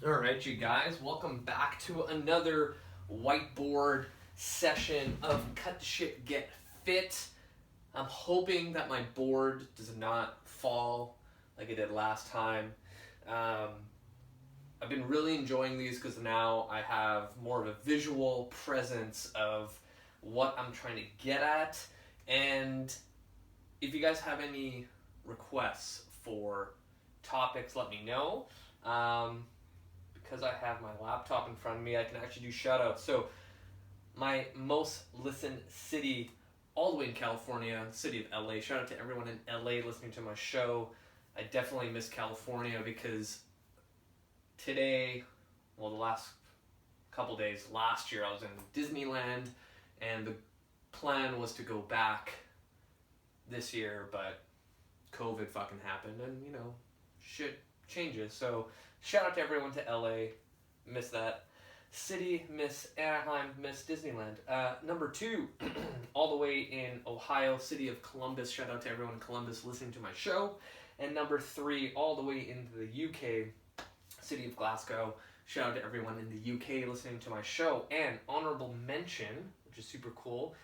All right, you guys, welcome back to another whiteboard session of Cut the Shit, Get Fit. I'm hoping that my board does not fall like it did last time. Um, I've been really enjoying these because now I have more of a visual presence of what I'm trying to get at. And if you guys have any requests for topics, let me know. Because I have my laptop in front of me, I can actually do shout outs. So, my most listened city, all the way in California, the city of LA. Shout out to everyone in LA listening to my show. I definitely miss California because today, well, the last couple days, last year, I was in Disneyland, and the plan was to go back this year, but COVID fucking happened, and shit changes. So, shout out to everyone to LA. Miss that city, miss Anaheim, miss Disneyland. Number two, all the way in Ohio, city of Columbus. Shout out to everyone in Columbus listening to my show. And number three, all the way into the UK, city of Glasgow. Shout out to everyone in the UK listening to my show. And honorable mention, which is super cool,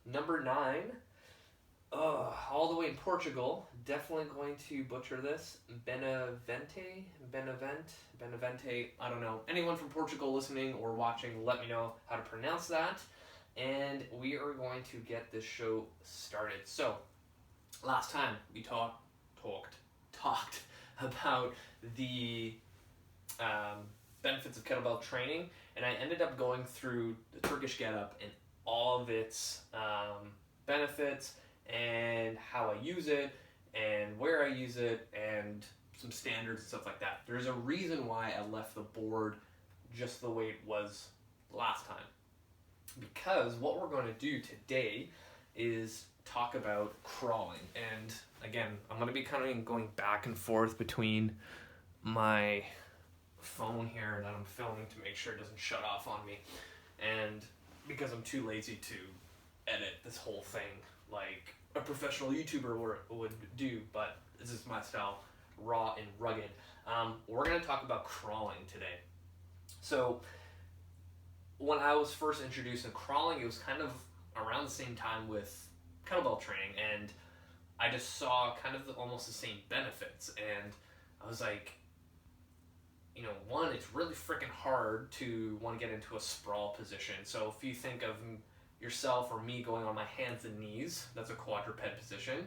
number nine, all the way in Portugal. Definitely going to butcher this. Benavente. I don't know. Anyone from Portugal listening or watching, let me know how to pronounce that. And we are going to get this show started. So, last time we talked about the benefits of kettlebell training, and I ended up going through the Turkish get-up and all of its benefits and how I use it and where I use it and some standards and stuff like that. There's a reason why I left the board just the way it was last time. Because what we're going to do today is talk about crawling. And again, I'm going to be kind of going back and forth between my phone here that I'm filming to make sure it doesn't shut off on me. And because I'm too lazy to edit this whole thing like a professional YouTuber would do, but this is my style, raw and rugged. We're going to talk about crawling today. So, when I was first introduced to crawling, it was kind of around the same time with kettlebell training, and I just saw kind of almost the same benefits, and I was like, one, it's really freaking hard to want to get into a sprawl position. So if you think of yourself or me going on my hands and knees, that's a quadruped position.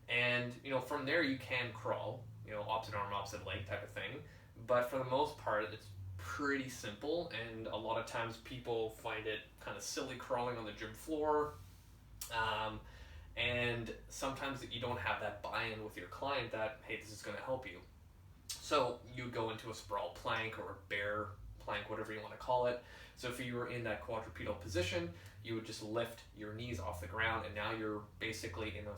And, from there you can crawl, opposite arm, opposite leg type of thing. But for the most part, it's pretty simple. And a lot of times people find it kind of silly crawling on the gym floor. And sometimes you don't have that buy-in with your client that, hey, this is going to help you. So you would go into a sprawl plank or a bear plank, whatever you want to call it. So if you were in that quadrupedal position, you would just lift your knees off the ground, and now you're basically in a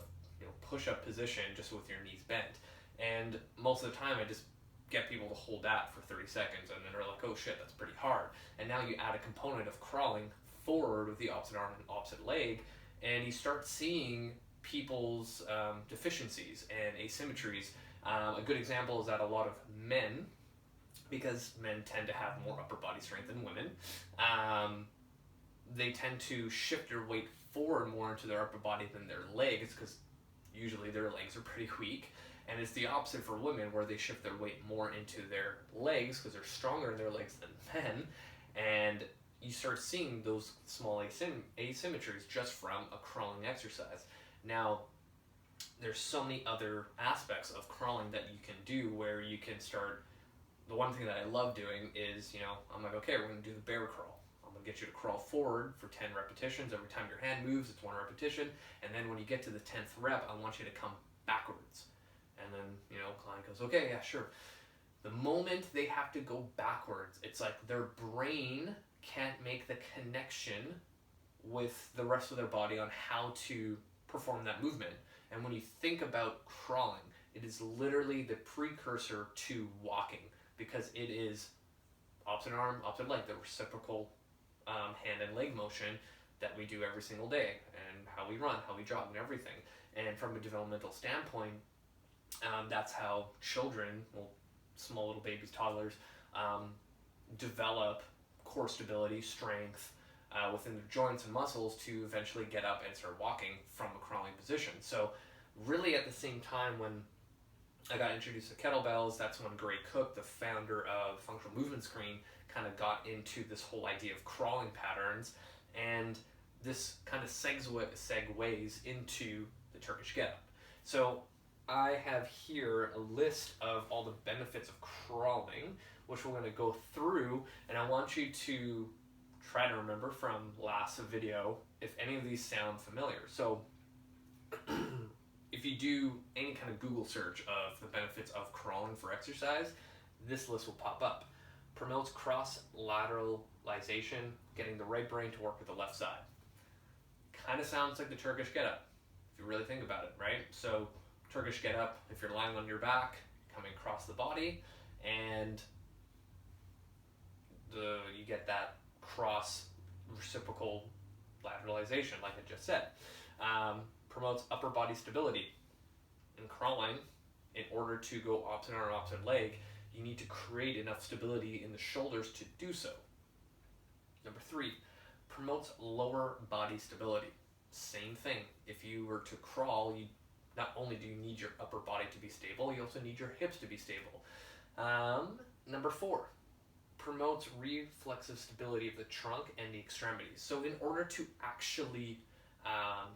push-up position just with your knees bent. And most of the time I just get people to hold that for 30 seconds, and then they're like, oh shit, that's pretty hard. And now you add a component of crawling forward with the opposite arm and opposite leg, and you start seeing people's deficiencies and asymmetries. A good example is that a lot of men, because men tend to have more upper body strength than women, they tend to shift their weight forward more into their upper body than their legs, because usually their legs are pretty weak. And it's the opposite for women, where they shift their weight more into their legs because they're stronger in their legs than men. And you start seeing those small asymmetries just from a crawling exercise. Now, there's so many other aspects of crawling that you can do where you can start. The one thing that I love doing is, I'm like, okay, we're going to do the bear crawl. I'm going to get you to crawl forward for 10 repetitions. Every time your hand moves, it's one repetition. And then when you get to the 10th rep, I want you to come backwards. And then, client goes, okay, yeah, sure. The moment they have to go backwards, it's like their brain can't make the connection with the rest of their body on how to perform that movement. And when you think about crawling, it is literally the precursor to walking, because it is opposite arm, opposite leg, the reciprocal hand and leg motion that we do every single day, and how we run, how we jog, and everything. And from a developmental standpoint, that's how children, well, small little babies, toddlers, develop core stability, strength within their joints and muscles to eventually get up and start walking from a crawling position. So really at the same time when I got introduced to kettlebells, that's when Gray Cook, the founder of Functional Movement Screen, kind of got into this whole idea of crawling patterns, and this kind of segues into the Turkish Get Up. So I have here a list of all the benefits of crawling, which we're going to go through, and I want you to try to remember from last video if any of these sound familiar. So if you do any kind of Google search of the benefits of crawling for exercise, this list will pop up. Promotes cross-lateralization, getting the right brain to work with the left side. Kind of sounds like the Turkish Get Up, if you really think about it, right? So Turkish Get Up, if you're lying on your back, coming across the body, and you get that cross reciprocal lateralization, like I just said. Promotes upper body stability. In crawling, in order to go opposite arm, opposite leg, you need to create enough stability in the shoulders to do so. Number 3, promotes lower body stability. Same thing. If you were to crawl, you not only do you need your upper body to be stable, you also need your hips to be stable. Number 4, promotes reflexive stability of the trunk and the extremities. So in order to actually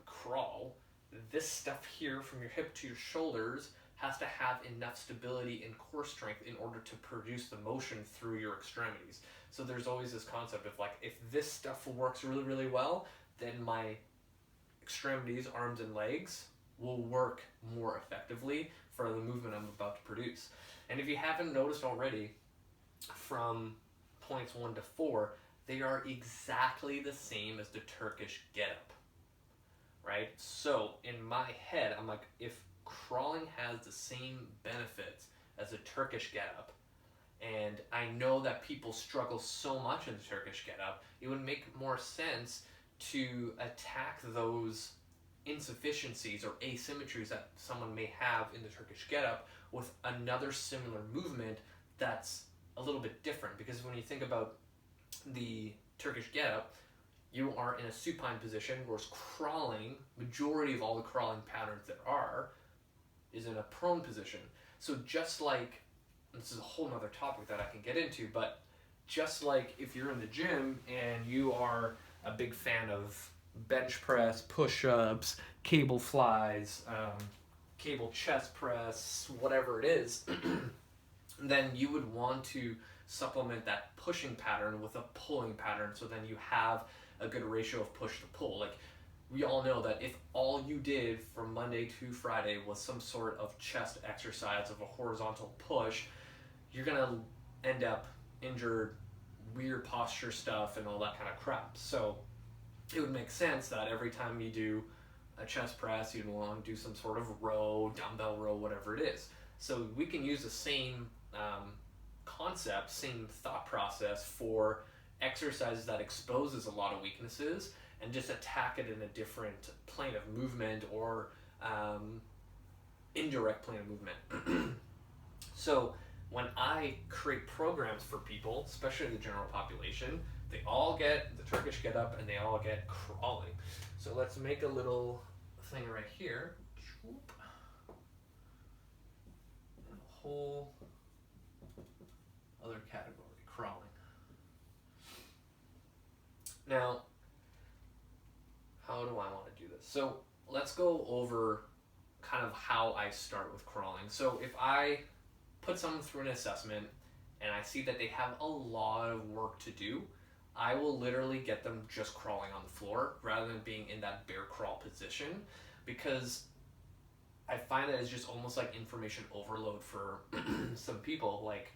crawl, this stuff here from your hip to your shoulders has to have enough stability and core strength in order to produce the motion through your extremities. So there's always this concept of like, if this stuff works really, really well, then my extremities, arms and legs will work more effectively for the movement I'm about to produce. And if you haven't noticed already, from points 1 to 4, they are exactly the same as the Turkish Get Up, right? So in my head, I'm like, if crawling has the same benefits as a Turkish Get Up, and I know that people struggle so much in the Turkish Get Up, it would make more sense to attack those insufficiencies or asymmetries that someone may have in the Turkish Get Up with another similar movement that's a little bit different. Because when you think about the Turkish Get Up, you are in a supine position, whereas crawling, majority of all the crawling patterns there are, is in a prone position. So just like, this is a whole nother topic that I can get into, but just like if you're in the gym and you are a big fan of bench press, push-ups, cable flies, cable chest press, whatever it is, then you would want to supplement that pushing pattern with a pulling pattern, so then you have a good ratio of push to pull. Like, we all know that if all you did from Monday to Friday was some sort of chest exercise of a horizontal push, you're gonna end up injured, weird posture stuff and all that kind of crap. So it would make sense that every time you do a chest press, you'd want to do some sort of row, dumbbell row, whatever it is. So we can use the same concept, same thought process for exercises that exposes a lot of weaknesses and just attack it in a different plane of movement or indirect plane of movement. So when I create programs for people, especially the general population, they all get the Turkish Get Up and they all get crawling. So let's make a little thing right here. A whole other category, crawling. Now, how do I want to do this? So let's go over kind of how I start with crawling. So if I put someone through an assessment and I see that they have a lot of work to do, I will literally get them just crawling on the floor rather than being in that bear crawl position, because I find that it's just almost like information overload for some people. Like,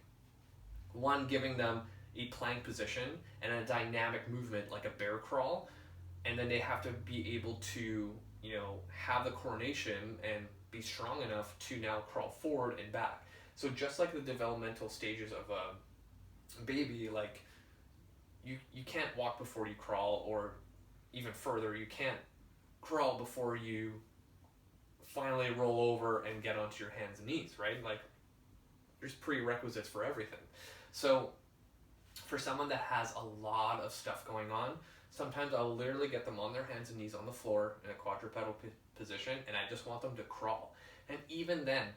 one, giving them a plank position and a dynamic movement like a bear crawl, and then they have to be able to, you know, have the coordination and be strong enough to now crawl forward and back. So just like the developmental stages of a baby, like, you can't walk before you crawl, or even further, you can't crawl before you finally roll over and get onto your hands and knees, right? Like, there's prerequisites for everything. So For someone that has a lot of stuff going on, sometimes I'll literally get them on their hands and knees on the floor in a quadrupedal position, and I just want them to crawl. And even then,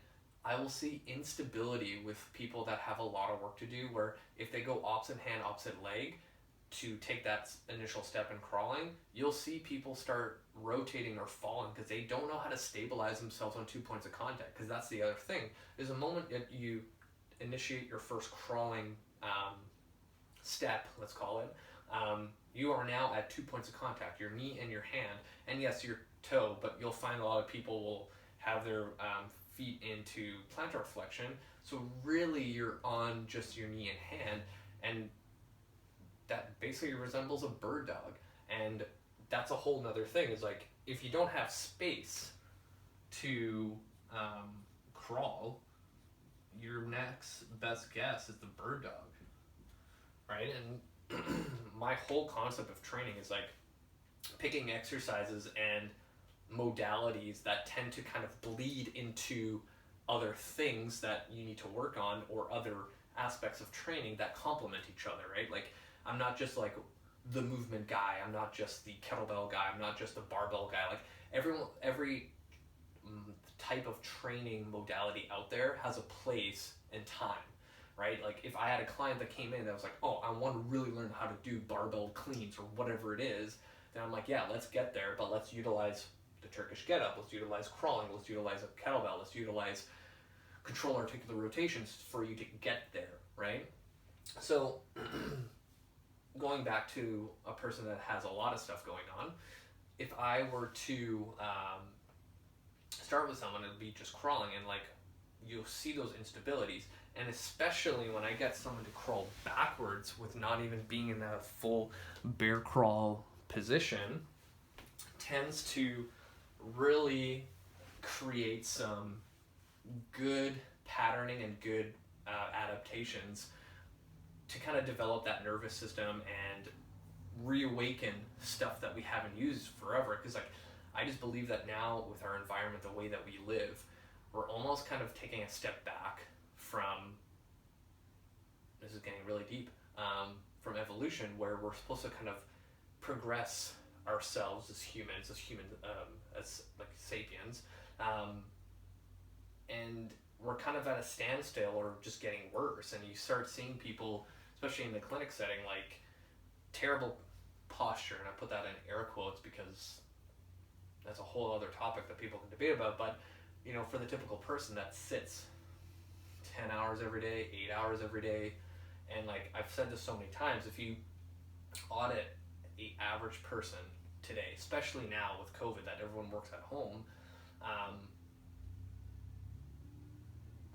I will see instability with people that have a lot of work to do, where if they go opposite hand, opposite leg to take that initial step in crawling, you'll see people start rotating or falling because they don't know how to stabilize themselves on 2 points of contact. Because that's the other thing. There's a moment that you initiate your first crawling step, let's call it. You are now at 2 points of contact, your knee and your hand, and yes, your toe, but you'll find a lot of people will have their feet into plantar flexion, so really you're on just your knee and hand, and that basically resembles a bird dog. And that's a whole nother thing, is like, if you don't have space to crawl, your next best guess is the bird dog, right? And my whole concept of training is like picking exercises and modalities that tend to kind of bleed into other things that you need to work on, or other aspects of training that complement each other, right? Like, I'm not just like the movement guy, I'm not just the kettlebell guy, I'm not just the barbell guy. Like, every type of training modality out there has a place and time, right? Like, if I had a client that came in that was like, oh, I want to really learn how to do barbell cleans or whatever it is, then I'm like, yeah, let's get there, but let's utilize the Turkish get up, let's utilize crawling, let's utilize a kettlebell, let's utilize control articular rotations for you to get there, right? So going back to a person that has a lot of stuff going on, if I were to start with someone, it would be just crawling, and like, you'll see those instabilities, and especially when I get someone to crawl backwards with not even being in that full bear crawl position, tends to really create some good patterning and good adaptations to kind of develop that nervous system and reawaken stuff that we haven't used forever. Because like, I just believe that now with our environment, the way that we live, we're almost kind of taking a step back from, this is getting really deep, from evolution, where we're supposed to kind of progress ourselves as humans, as like sapiens, and we're kind of at a standstill or just getting worse. And you start seeing people, especially in the clinic setting, like terrible posture, and I put that in air quotes because that's a whole other topic that people can debate about, but you know, for the typical person that sits 10 hours every day, 8 hours every day, and like I've said this so many times, if you audit the average person today, especially now with COVID that everyone works at home,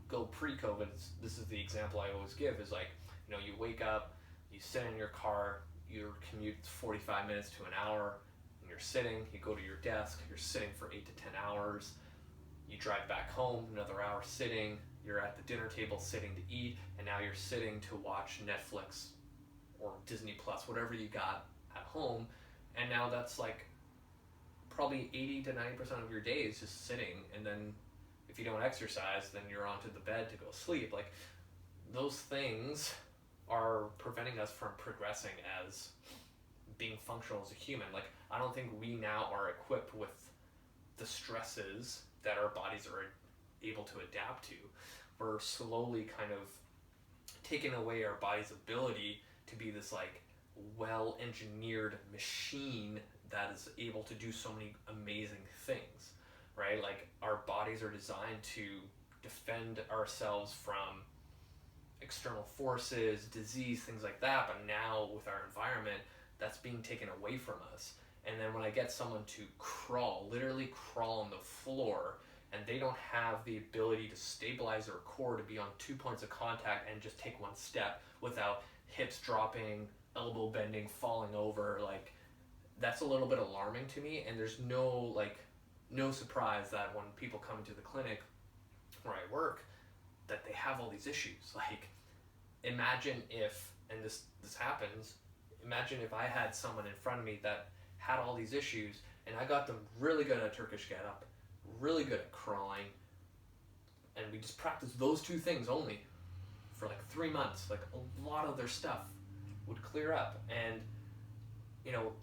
go pre-COVID, this is the example I always give, is like, you know, you wake up, you sit in your car, your commute's 45 minutes to an hour, and you're sitting, you go to your desk, you're sitting for 8 to 10 hours, you drive back home, another hour sitting, you're at the dinner table sitting to eat, and now you're sitting to watch Netflix or Disney Plus, whatever you got at home, and now that's like probably 80 to 90% of your day is just sitting, and then if you don't exercise, then you're onto the bed to go sleep. Like, those things are preventing us from progressing as being functional as a human. Like, I don't think we now are equipped with the stresses that our bodies are able to adapt to. We're slowly kind of taking away our body's ability to be this like well-engineered machine that is able to do so many amazing things, right? Like, our bodies are designed to defend ourselves from external forces, disease, things like that, but now with our environment, that's being taken away from us. And then when I get someone to crawl, literally crawl on the floor, and they don't have the ability to stabilize their core to be on 2 points of contact and just take one step without hips dropping, elbow bending, falling over, like, that's a little bit alarming to me. And there's no surprise that when people come into the clinic where I work, that they have all these issues. Like, imagine if, and this happens, imagine if I had someone in front of me that had all these issues, and I got them really good at Turkish get up, really good at crawling, and we just practiced those two things only for like 3 months. Like, a lot of their stuff would clear up. And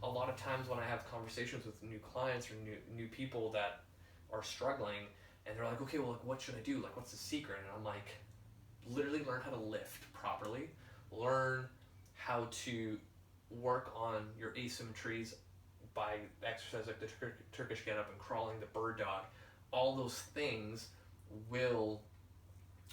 a lot of times when I have conversations with new clients or new people that are struggling, and they're like, okay, well, like, what should I do? Like, what's the secret? And I'm like, literally learn how to lift properly, learn how to work on your asymmetries by exercise like the Turkish get up and crawling, the bird dog. All those things will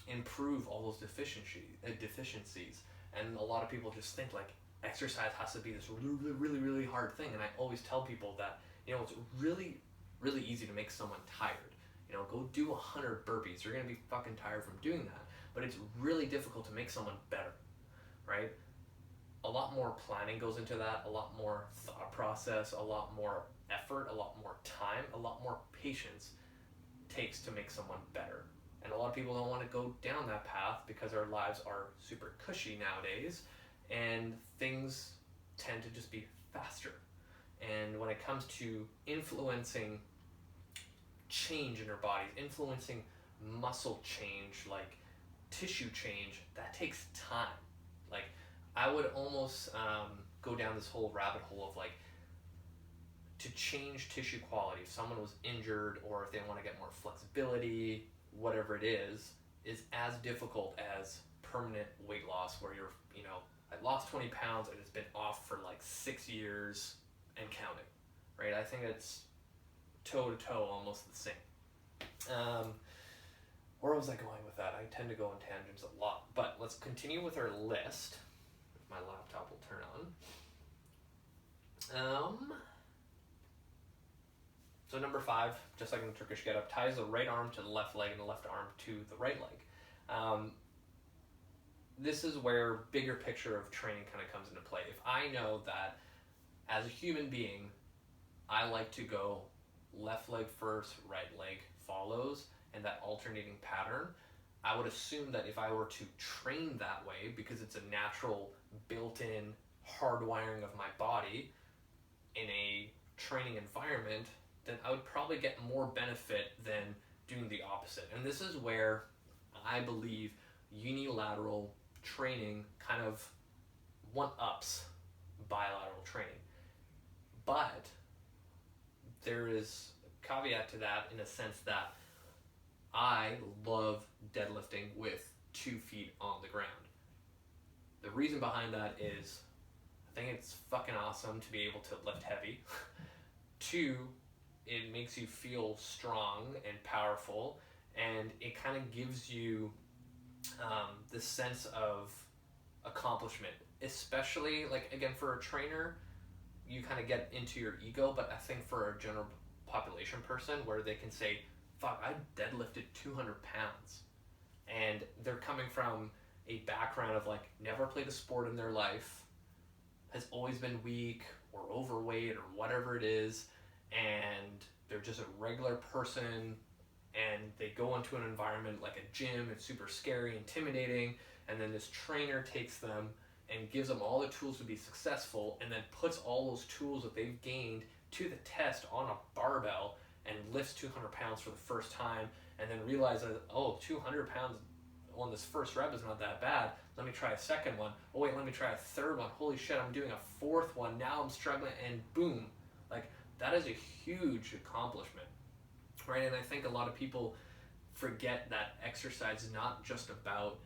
improve all those deficiencies. And a lot of people just think like exercise has to be this really, really, really hard thing. And I always tell people that, it's really, really easy to make someone tired. Go do 100 burpees. You're going to be fucking tired from doing that. But it's really difficult to make someone better, right? A lot more planning goes into that, a lot more thought process, a lot more effort, a lot more time, a lot more patience takes to make someone better. And a lot of people don't want to go down that path because our lives are super cushy nowadays and things tend to just be faster. And when it comes to influencing change in our bodies, influencing muscle change, like tissue change, that takes time. Like, I would almost go down this whole rabbit hole of like, to change tissue quality, if someone was injured or if they want to get more flexibility, whatever it is as difficult as permanent weight loss where you're, I lost 20 pounds and it's been off for like 6 years and counting, right? I think it's toe to toe almost the same. Where was I going with that? I tend to go on tangents a lot, but let's continue with our list. If my laptop will turn on. So number 5, just like in the Turkish get up, ties the right arm to the left leg and the left arm to the right leg. This is where bigger picture of training kind of comes into play. If I know that as a human being, I like to go left leg first, right leg follows, and that alternating pattern, I would assume that if I were to train that way, because it's a natural built-in hardwiring of my body in a training environment, then I would probably get more benefit than doing the opposite. And this is where I believe unilateral training kind of one-ups bilateral training. But there is a caveat to that in a sense that I love deadlifting with 2 feet on the ground. The reason behind that is I think it's fucking awesome to be able to lift heavy. 2, it makes you feel strong and powerful, and it kind of gives you this sense of accomplishment, especially like again for a trainer, you kind of get into your ego, but I think for a general population person where they can say, fuck, I deadlifted 200 pounds, and they're coming from a background of like never played a sport in their life, has always been weak or overweight or whatever it is, and they're just a regular person, and they go into an environment like a gym, it's super scary, intimidating, and then this trainer takes them and gives them all the tools to be successful, and then puts all those tools that they've gained to the test on a barbell and lifts 200 pounds for the first time, and then realizes, 200 pounds on this first rep is not that bad. Let me try a second one. Oh wait, let me try a third one. Holy shit, I'm doing a 4th one. Now I'm struggling, and boom. Like, that is a huge accomplishment, right? And I think a lot of people forget that exercise is not just about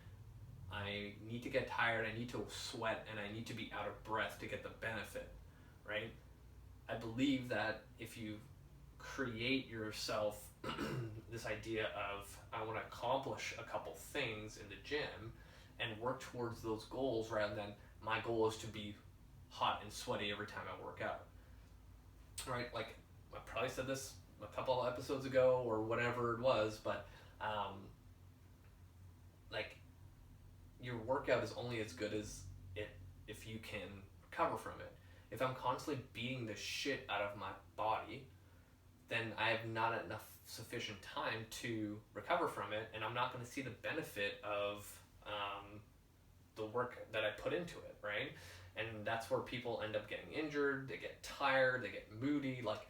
I need to get tired, I need to sweat, and I need to be out of breath to get the benefit, right? I believe that if you create yourself this idea of I want to accomplish a couple things in the gym and work towards those goals rather than my goal is to be hot and sweaty every time I work out, right? Like, I probably said this a couple of episodes ago or whatever it was, but like, your workout is only as good as it if you can recover from it. If I'm constantly beating the shit out of my body, then I have not enough sufficient time to recover from it, and I'm not going to see the benefit of the work that I put into it, right? And that's where people end up getting injured, they get tired, they get moody. Like,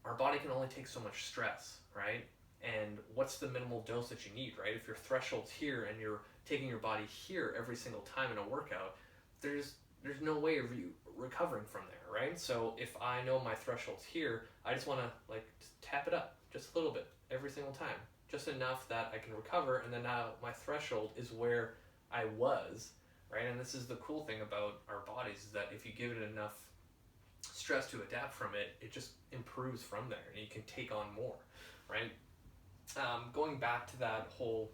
our body can only take so much stress, right? And what's the minimal dose that you need, right? If your threshold's here and you're taking your body here every single time in a workout, there's there's no way of you recovering from there, right? So if I know my threshold's here, I just want to like just tap it up just a little bit every single time, just enough that I can recover, and then now my threshold is where I was, right? And this is the cool thing about our bodies, is that if you give it enough stress to adapt from it, it just improves from there, and you can take on more, right? Going back to that whole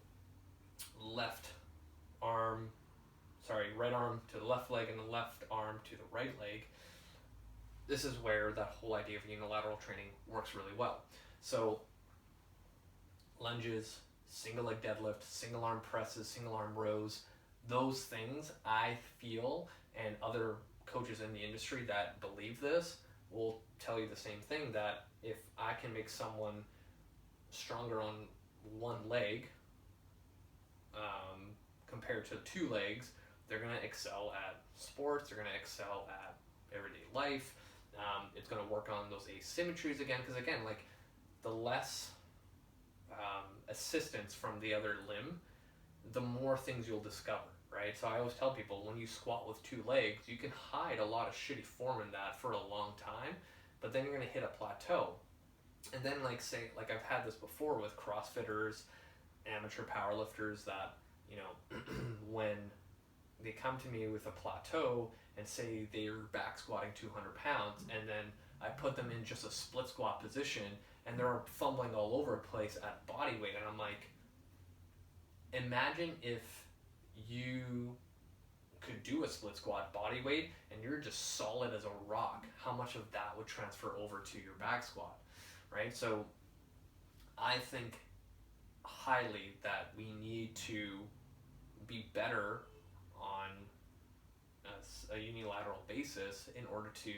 right arm to the left leg and the left arm to the right leg, this is where that whole idea of unilateral training works really well. So lunges, single leg deadlift, single arm presses, single arm rows, those things I feel, and other coaches in the industry that believe this will tell you the same thing, that if I can make someone stronger on one leg compared to two legs, they're going to excel at sports, they're going to excel at everyday life. It's going to work on those asymmetries again, because again, like the less assistance from the other limb, the more things you'll discover, right? So I always tell people, when you squat with two legs, you can hide a lot of shitty form in that for a long time, but then you're going to hit a plateau. And then like say, like I've had this before with CrossFitters, amateur powerlifters, that, you know, when they come to me with a plateau and say they're back squatting 200 pounds, and then I put them in just a split squat position and they're fumbling all over the place at body weight, and I'm like, imagine if you could do a split squat body weight and you're just solid as a rock, how much of that would transfer over to your back squat, right? So I think highly that we need to be better on a unilateral basis in order to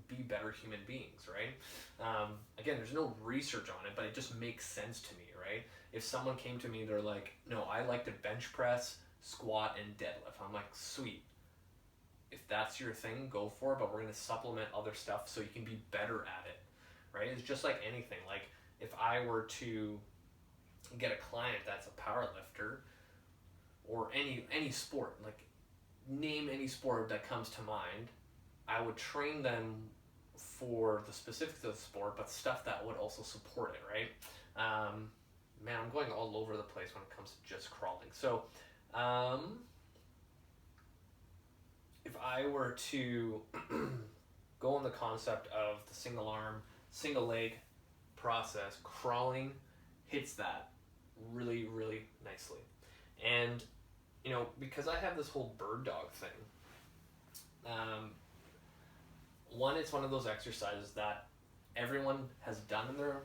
be better human beings, right? Again, there's no research on it, but it just makes sense to me, right? If someone came to me, they're like, no, I like to bench press, squat, and deadlift. I'm like, sweet. If that's your thing, go for it, but we're going to supplement other stuff so you can be better at it, right? It's just like anything. Like if I were to get a client that's a power lifter, or any sport, like name any sport that comes to mind, I would train them for the specifics of the sport, but stuff that would also support it, right? Man, I'm going all over the place when it comes to just crawling. So if I were to go on the concept of the single arm, single leg process, crawling hits that really, really nicely. And, you know, because I have this whole bird dog thing, one, it's one of those exercises that everyone has done in their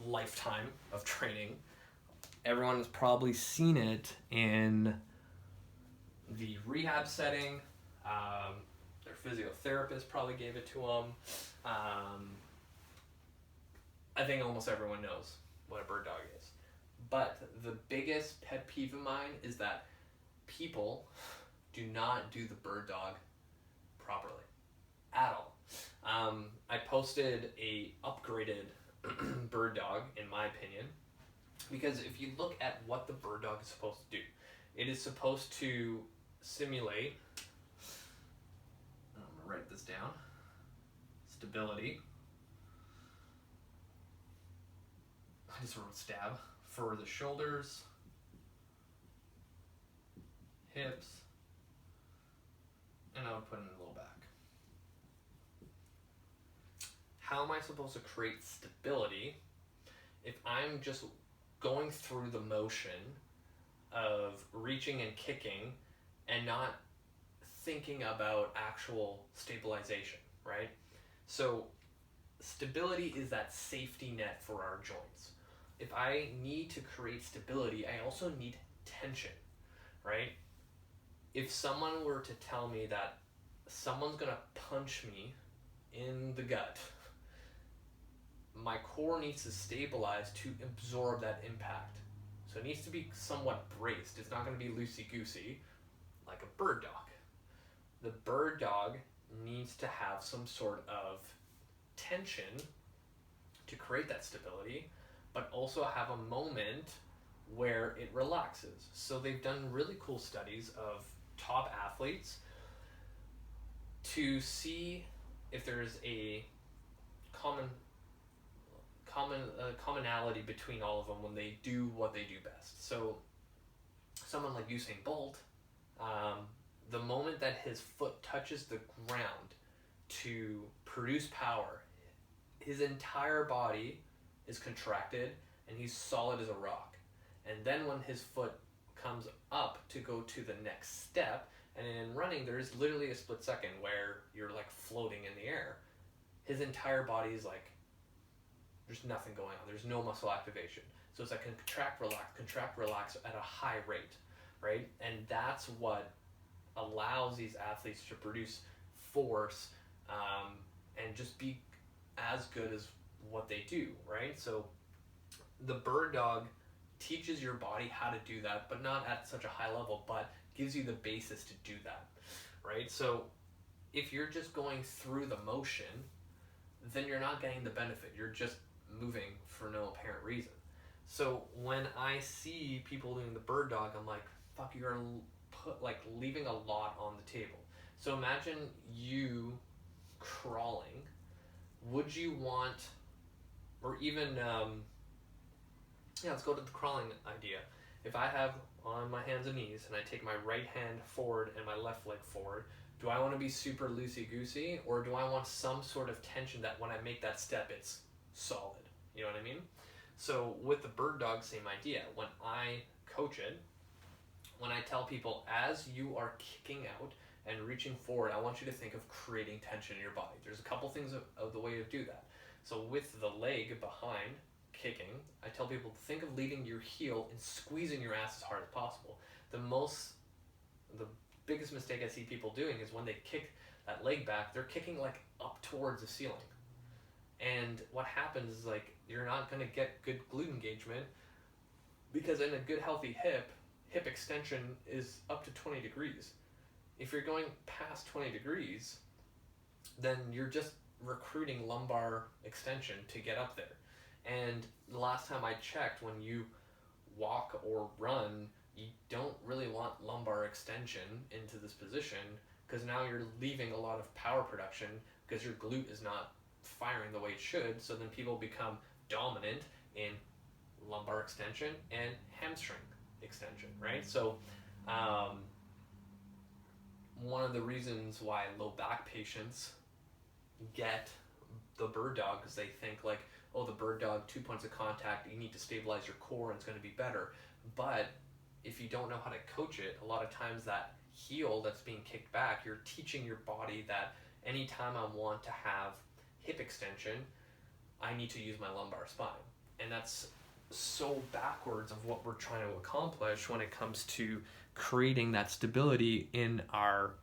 lifetime of training. Everyone has probably seen it in the rehab setting. Their physiotherapist probably gave it to them. I think almost everyone knows what a bird dog is. But the biggest pet peeve of mine is that people do not do the bird dog properly at all. I posted a upgraded bird dog, in my opinion, because if you look at what the bird dog is supposed to do, it is supposed to simulate, I'm going to write this down, stability. I just wrote stab for the shoulders, hips, and I would put in a little back. How am I supposed to create stability if I'm just going through the motion of reaching and kicking and not thinking about actual stabilization, right? So stability is that safety net for our joints. If I need to create stability, I also need tension, right? If someone were to tell me that someone's gonna punch me in the gut, my core needs to stabilize to absorb that impact. So it needs to be somewhat braced. It's not going to be loosey-goosey like a bird dog. The bird dog needs to have some sort of tension to create that stability, but also have a moment where it relaxes. So they've done really cool studies of top athletes to see if there's a commonality between all of them when they do what they do best. So someone like Usain Bolt, the moment that his foot touches the ground to produce power, his entire body is contracted and he's solid as a rock. And then when his foot comes up to go to the next step, and in running there's literally a split second where you're like floating in the air, his entire body is like, there's nothing going on. There's no muscle activation. So it's like contract, relax at a high rate, right? And that's what allows these athletes to produce force and just be as good as what they do, right? So the bird dog teaches your body how to do that, but not at such a high level, but gives you the basis to do that, right? So if you're just going through the motion, then you're not getting the benefit. You're just moving for no apparent reason. So when I see people doing the bird dog, I'm like, fuck, you're leaving a lot on the table. So imagine you crawling. Would you want, or even, let's go to the crawling idea. If I have on my hands and knees and I take my right hand forward and my left leg forward, do I want to be super loosey-goosey, or do I want some sort of tension that when I make that step, it's solid? You know what I mean? So with the bird dog, same idea. When I coach it, when I tell people, as you are kicking out and reaching forward, I want you to think of creating tension in your body. There's a couple things of the way to do that. So with the leg behind kicking, I tell people to think of leading your heel and squeezing your ass as hard as possible. The biggest mistake I see people doing is when they kick that leg back, they're kicking like up towards the ceiling. And what happens is like you're not going to get good glute engagement, because in a good healthy hip extension is up to 20 degrees. If you're going past 20 degrees, then you're just recruiting lumbar extension to get up there. And the last time I checked, when you walk or run, you don't really want lumbar extension into this position, because now you're leaving a lot of power production because your glute is not firing the way it should. So then people become dominant in lumbar extension and hamstring extension, right? So one of the reasons why low back patients get the bird dog is they think like, oh, the bird dog, 2 points of contact, you need to stabilize your core and it's going to be better. But if you don't know how to coach it, a lot of times that heel that's being kicked back, you're teaching your body that anytime I want to have hip extension, I need to use my lumbar spine. And that's so backwards of what we're trying to accomplish when it comes to creating that stability in our,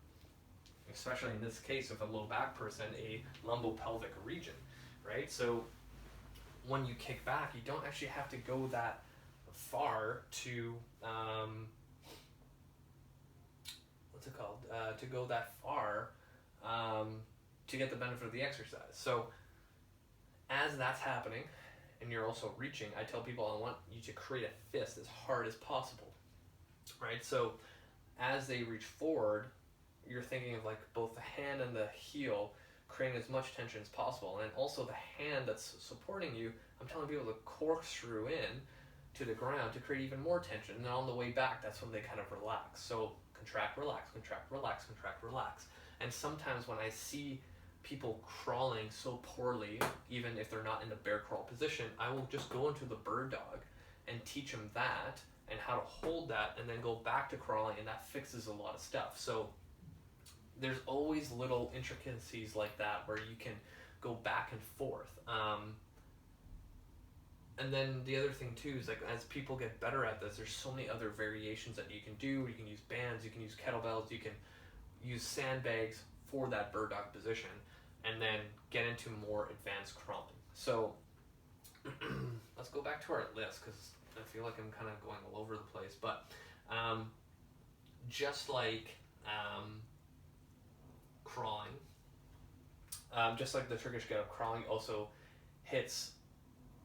especially in this case with a low back person, a lumbopelvic region, right? So when you kick back, you don't actually have to go that far to to go that far to get the benefit of the exercise. So as that's happening and you're also reaching, I tell people I want you to create a fist as hard as possible, right? So as they reach forward, you're thinking of like both the hand and the heel creating as much tension as possible, and also the hand that's supporting you, I'm telling people to corkscrew in to the ground to create even more tension. And then on the way back, that's when they kind of relax. So contract, relax, contract, relax, contract, relax. And sometimes when I see people crawling so poorly, even if they're not in the bear crawl position, I will just go into the bird dog and teach them that and how to hold that, and then go back to crawling, and that fixes a lot of stuff. So there's always little intricacies like that where you can go back and forth. And then the other thing too is like, as people get better at this, there's so many other variations that you can do. You can use bands, you can use kettlebells, you can use sandbags for that bird dog position, and then get into more advanced crawling. So let's go back to our list, because I feel like I'm kind of going all over the place. But just like crawling, just like the Turkish get up, crawling also hits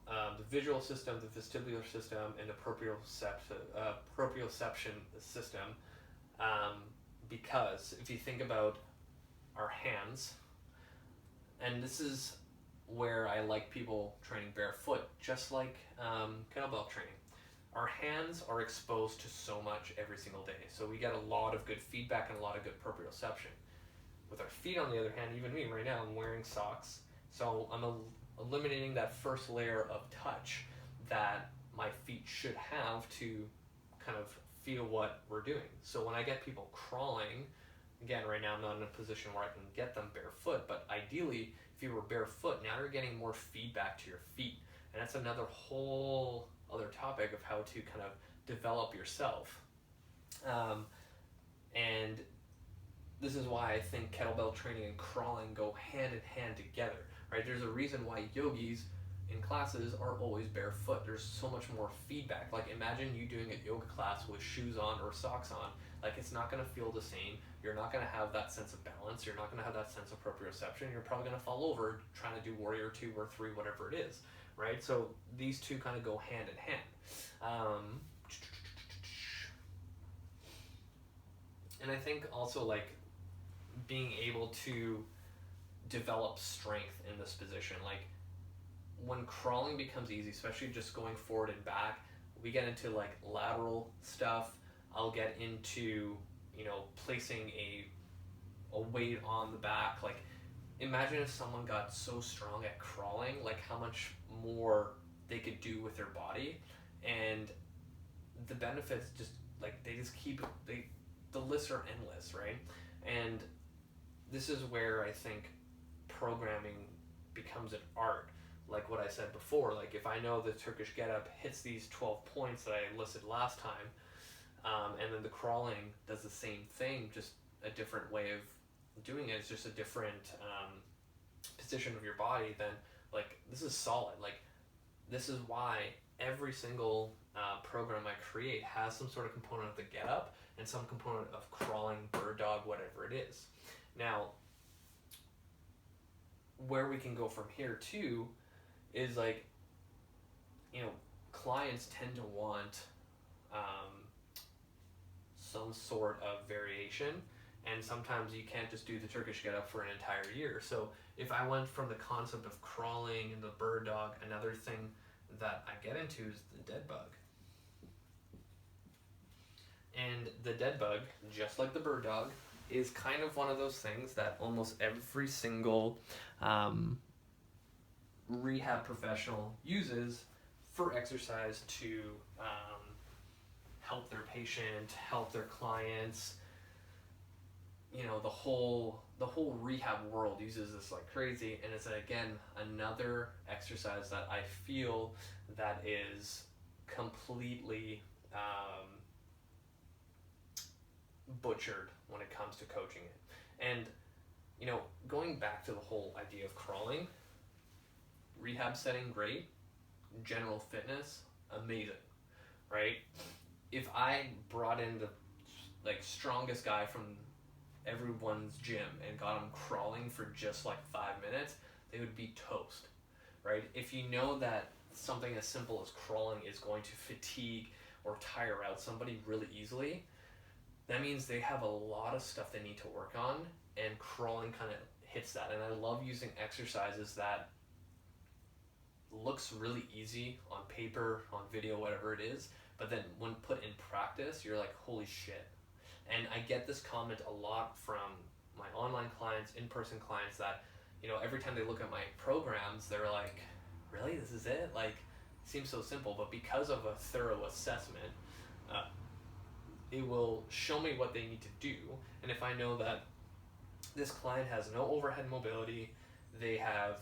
the visual system, the vestibular system, and the proprioception system because if you think about our hands, and this is where I like people training barefoot, just like kettlebell training. Our hands are exposed to so much every single day, so we get a lot of good feedback and a lot of good proprioception. With our feet, on the other hand, even me right now, I'm wearing socks, so I'm eliminating that first layer of touch that my feet should have to kind of feel what we're doing. So when I get people crawling, again, right now I'm not in a position where I can get them barefoot, but ideally, if you were barefoot, now you're getting more feedback to your feet. And that's another whole other topic of how to kind of develop yourself. And this is why I think kettlebell training and crawling go hand in hand together, right? There's a reason why yogis in classes are always barefoot. There's so much more feedback. Like, imagine you doing a yoga class with shoes on or socks on. Like, it's not going to feel the same. You're not going to have that sense of balance. You're not going to have that sense of proprioception. You're probably going to fall over trying to do warrior 2 or 3, whatever it is, right? So these two kind of go hand in hand. And I think also, like, being able to develop strength in this position, like, when crawling becomes easy, especially just going forward and back, we get into like lateral stuff. I'll get into, you know, placing a weight on the back. Like, imagine if someone got so strong at crawling, like how much more they could do with their body, and the benefits just like they just keep the lists are endless, right? And this is where I think programming becomes an art. Like what I said before, like if I know the Turkish get-up hits these 12 points that I listed last time, and then the crawling does the same thing, just a different way of doing it, it's just a different position of your body, then like this is solid. Like, this is why every single program I create has some sort of component of the get-up and some component of crawling, bird dog, whatever it is. Now, where we can go from here too is, like, you know, clients tend to want some sort of variation, and sometimes you can't just do the Turkish get up for an entire year. So if I went from the concept of crawling and the bird dog, another thing that I get into is the dead bug. And the dead bug, just like the bird dog, is kind of one of those things that almost every single rehab professional uses for exercise to help their patient, help their clients. You know, the whole rehab world uses this like crazy, and it's again another exercise that I feel that is completely butchered when it comes to coaching it. And, you know, going back to the whole idea of crawling, rehab setting, great. General fitness, amazing, right? If I brought in the like strongest guy from everyone's gym and got him crawling for just like 5 minutes, they would be toast, right? If you know that something as simple as crawling is going to fatigue or tire out somebody really easily, that means they have a lot of stuff they need to work on, and crawling kind of hits that. And I love using exercises that looks really easy on paper, on video, whatever it is, but then when put in practice, you're like, holy shit. And I get this comment a lot from my online clients, in-person clients, that, you know, every time they look at my programs, they're like, really, this is it? Like, it seems so simple. But because of a thorough assessment, it will show me what they need to do. And if I know that this client has no overhead mobility, they have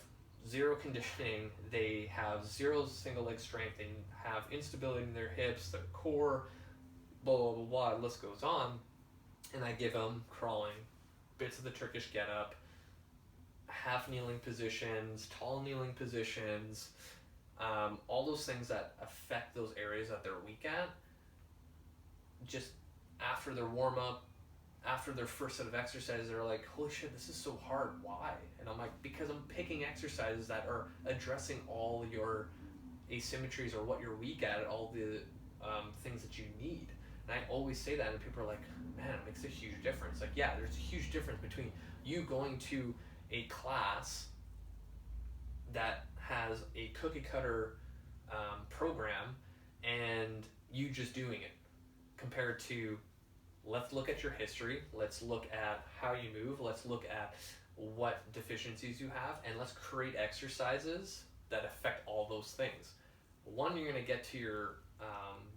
zero conditioning, they have zero single leg strength, they have instability in their hips, their core, blah, blah, blah, blah, the list goes on, and I give them crawling, bits of the Turkish get up, half kneeling positions, tall kneeling positions, all those things that affect those areas that they're weak at, just after their warm up, after their first set of exercises, they're like, holy shit, this is so hard, why? And I'm like, because I'm picking exercises that are addressing all your asymmetries or what you're weak at, all the things that you need. And I always say that, and people are like, man, it makes a huge difference. Like, yeah, there's a huge difference between you going to a class that has a cookie cutter program and you just doing it, compared to, let's look at your history, let's look at how you move, let's look at what deficiencies you have, and let's create exercises that affect all those things. One, you're going to get to your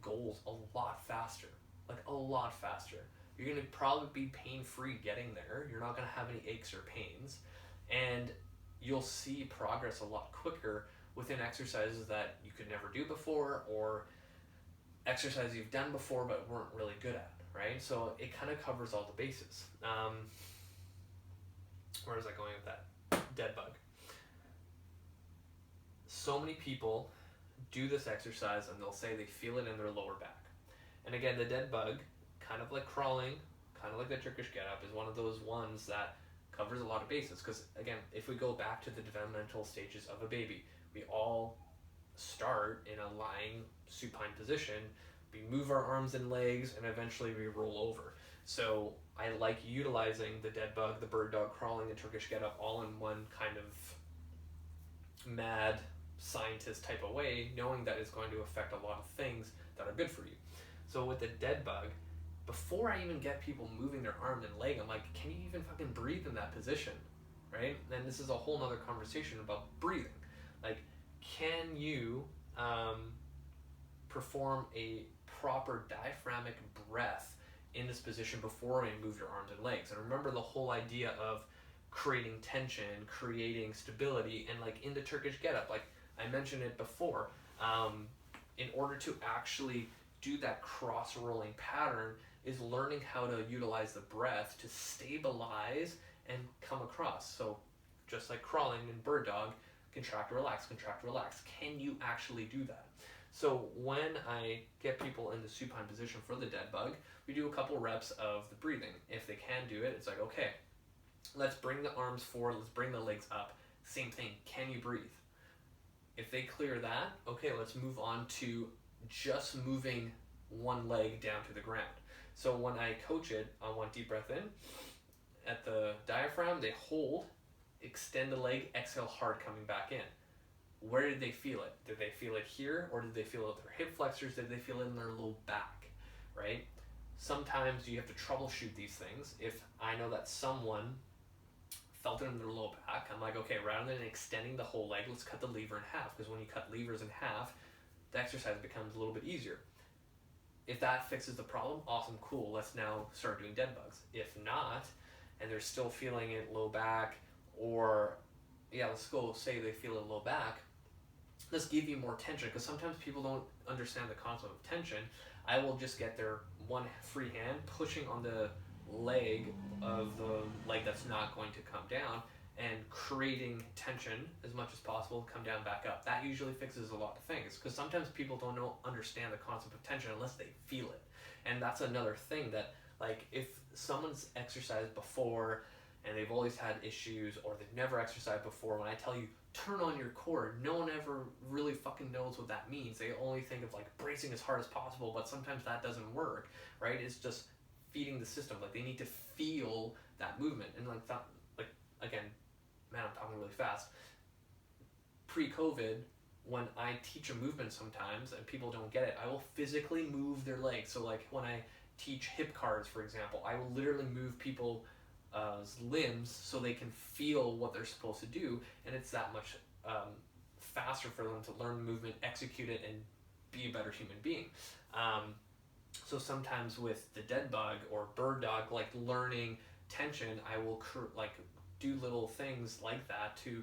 goals a lot faster, like a lot faster. You're going to probably be pain-free getting there. You're not going to have any aches or pains, and you'll see progress a lot quicker within exercises that you could never do before, or exercises you've done before but weren't really good at, right? So it kind of covers all the bases. Where was I going with that? Dead bug. So many people do this exercise and they'll say they feel it in their lower back. And again, the dead bug, kind of like crawling, kind of like the Turkish get up, is one of those ones that covers a lot of bases. Because again, if we go back to the developmental stages of a baby, we all start in a lying supine position. We move our arms and legs, and eventually we roll over. So I like utilizing the dead bug, the bird dog, crawling, and Turkish get up all in one kind of mad scientist type of way, knowing that it's going to affect a lot of things that are good for you. So with the dead bug, before I even get people moving their arm and leg, I'm like, can you even fucking breathe in that position, right? And this is a whole nother conversation about breathing. Like, can you perform a proper diaphragmatic breath in this position before you move your arms and legs? And remember the whole idea of creating tension, creating stability, and like in the Turkish get-up, like I mentioned it before, in order to actually do that cross-rolling pattern is learning how to utilize the breath to stabilize and come across. So just like crawling in bird dog, contract, relax, contract, relax. Can you actually do that? So when I get people in the supine position for the dead bug, we do a couple reps of the breathing. If they can do it, it's like, okay, let's bring the arms forward, let's bring the legs up. Same thing, can you breathe? If they clear that, okay, let's move on to just moving one leg down to the ground. So when I coach it on one deep breath in, at the diaphragm, they hold, extend the leg, exhale hard, coming back in. Where did they feel it? Did they feel it here, or did they feel it with their hip flexors? Did they feel it in their low back, right? Sometimes you have to troubleshoot these things. If I know that someone felt it in their low back, I'm like, okay, rather than extending the whole leg, let's cut the lever in half, because when you cut levers in half, the exercise becomes a little bit easier. If that fixes the problem, awesome, cool, let's now start doing dead bugs. If not, and they're still feeling it low back, or yeah, let's go say they feel it low back, let's give you more tension, because sometimes people don't understand the concept of tension. I will just get their one free hand pushing on the leg of the leg that's not going to come down, and creating tension as much as possible, come down, back up. That usually fixes a lot of things, because sometimes people don't understand the concept of tension unless they feel it. And that's another thing that, like, if someone's exercised before and they've always had issues, or they've never exercised before, when I tell you turn on your core, no one ever really fucking knows what that means. They only think of like bracing as hard as possible, but sometimes that doesn't work, right? It's just feeding the system. Like, they need to feel that movement. And like that, like, again, man, I'm talking really fast. Pre-COVID, when I teach a movement sometimes and people don't get it, I will physically move their legs. So like when I teach hip cards, for example, I will literally move people's limbs so they can feel what they're supposed to do, and it's that much faster for them to learn the movement, execute it, and be a better human being. So sometimes with the dead bug or bird dog, like learning tension, I will do little things like that to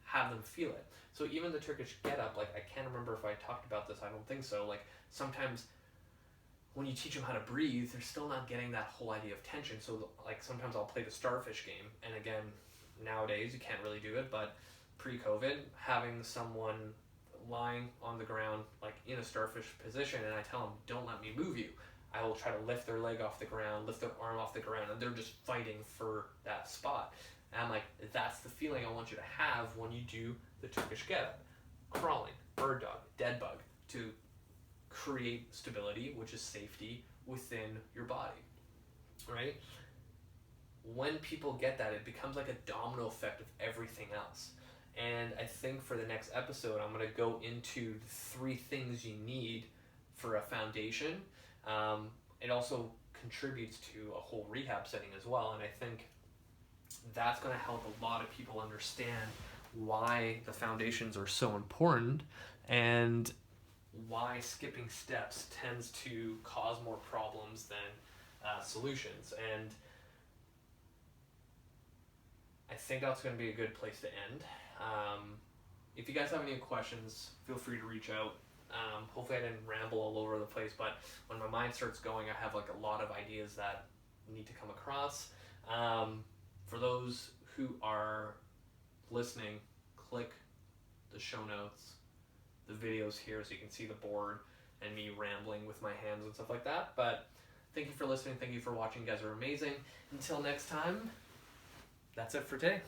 have them feel it. So even the Turkish get up, like I can't remember if I talked about this, I don't think so. Like sometimes when you teach them how to breathe, they're still not getting that whole idea of tension. So like sometimes I'll play the starfish game, and again, nowadays you can't really do it, but pre-COVID, having someone lying on the ground like in a starfish position, and I tell them, don't let me move you. I will try to lift their leg off the ground, lift their arm off the ground, and they're just fighting for that spot. And I'm like, that's the feeling I want you to have when you do the Turkish get-up. Crawling, bird dog, dead bug, to create stability, which is safety, within your body, right? When people get that, it becomes like a domino effect of everything else. And I think for the next episode, I'm going to go into the 3 things you need for a foundation. It also contributes to a whole rehab setting as well. And I think that's going to help a lot of people understand why the foundations are so important and why skipping steps tends to cause more problems than solutions. And I think that's going to be a good place to end. If you guys have any questions, feel free to reach out. Hopefully I didn't ramble all over the place, but when my mind starts going, I have like a lot of ideas that need to come across. For those who are listening, click the show notes, the videos here, so you can see the board and me rambling with my hands and stuff like that. But thank you for listening. Thank you for watching. You guys are amazing. Until next time, that's it for today.